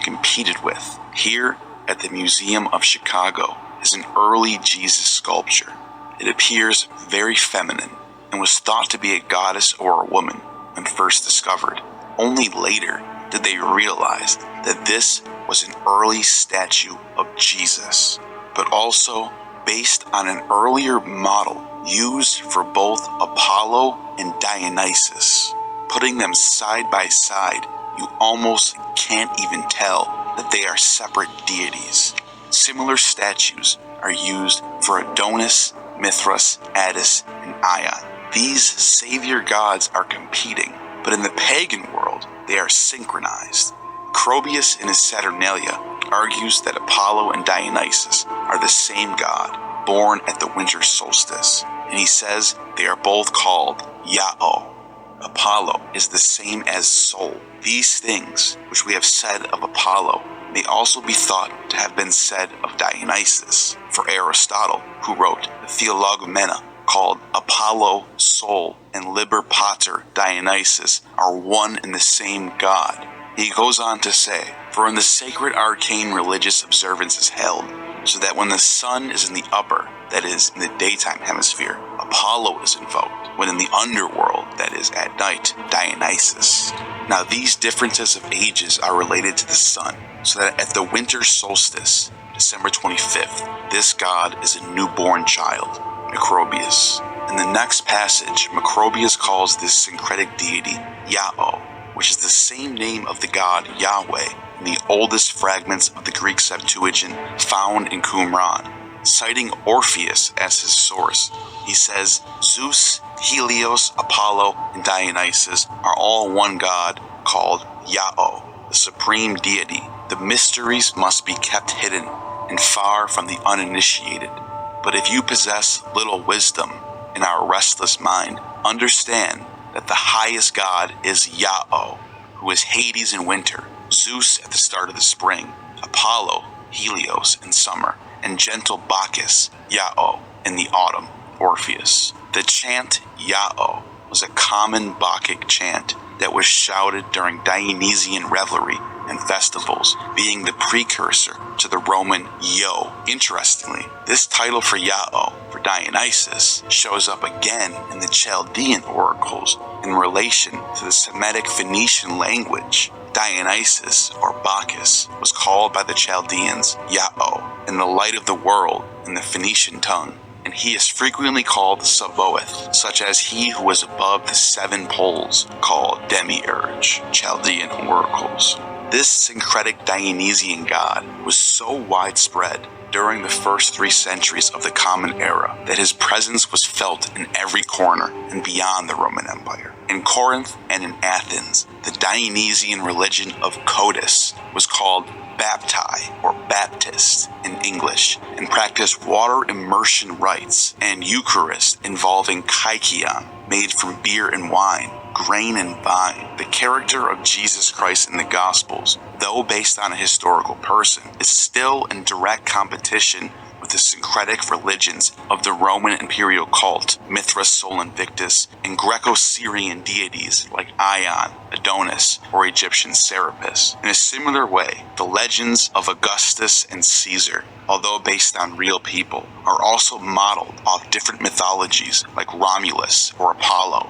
competed with. Here at the Museum of Chicago is an early Jesus sculpture. It appears very feminine and was thought to be a goddess or a woman when first discovered. Only later did they realize that this was an early statue of Jesus, but also based on an earlier model used for both Apollo and Dionysus. Putting them side by side, you almost can't even tell that they are separate deities. Similar statues are used for Adonis, Mithras, Attis, and Ion. These savior gods are competing, but in the pagan world, they are synchronized. Macrobius in his Saturnalia argues that Apollo and Dionysus are the same god, born at the winter solstice, and he says they are both called Yao. Apollo is the same as soul. These things which we have said of Apollo may also be thought to have been said of Dionysus, for Aristotle, who wrote the Theologomena, called Apollo soul and Liber Pater Dionysus are one and the same god. He goes on to say, for in the sacred arcane religious observance is held, so that when the sun is in the upper, that is, in the daytime hemisphere, Apollo is invoked, when in the underworld, that is, at night, Dionysus. Now these differences of ages are related to the sun, so that at the winter solstice, December 25th, this god is a newborn child, Macrobius. In the next passage, Macrobius calls this syncretic deity Yao, which is the same name of the god Yahweh in the oldest fragments of the Greek Septuagint found in Qumran. Citing Orpheus as his source, he says, Zeus, Helios, Apollo, and Dionysus are all one god called Yao, the supreme deity. The mysteries must be kept hidden and far from the uninitiated. But if you possess little wisdom in our restless mind, understand that the highest god is Yao, who is Hades in winter, Zeus at the start of the spring, Apollo, Helios in summer, and gentle Bacchus, Yao, in the autumn, Orpheus. The chant Yao was a common Bacchic chant that was shouted during Dionysian revelry and festivals, being the precursor to the Roman Yo. Interestingly, this title for Yao, for Dionysus, shows up again in the Chaldean oracles in relation to the Semitic Phoenician language. Dionysus, or Bacchus, was called by the Chaldeans Yao, in the light of the world in the Phoenician tongue, and he is frequently called Sabaoth, such as he who is above the seven poles, called Demiurge, Chaldean oracles. This syncretic Dionysian god was so widespread during the first 3 centuries of the Common Era that his presence was felt in every corner and beyond the Roman Empire. In Corinth and in Athens, the Dionysian religion of Codus was called Bapti, or Baptist in English, and practiced water immersion rites and Eucharist involving kykeon, made from beer and wine, grain and vine. The character of Jesus Christ in the Gospels, though based on a historical person, is still in direct competition with the syncretic religions of the Roman imperial cult, Mithras Sol Invictus, and Greco-Syrian deities like Ion, Adonis, or Egyptian Serapis. In a similar way, the legends of Augustus and Caesar, although based on real people, are also modeled off different mythologies like Romulus or Apollo.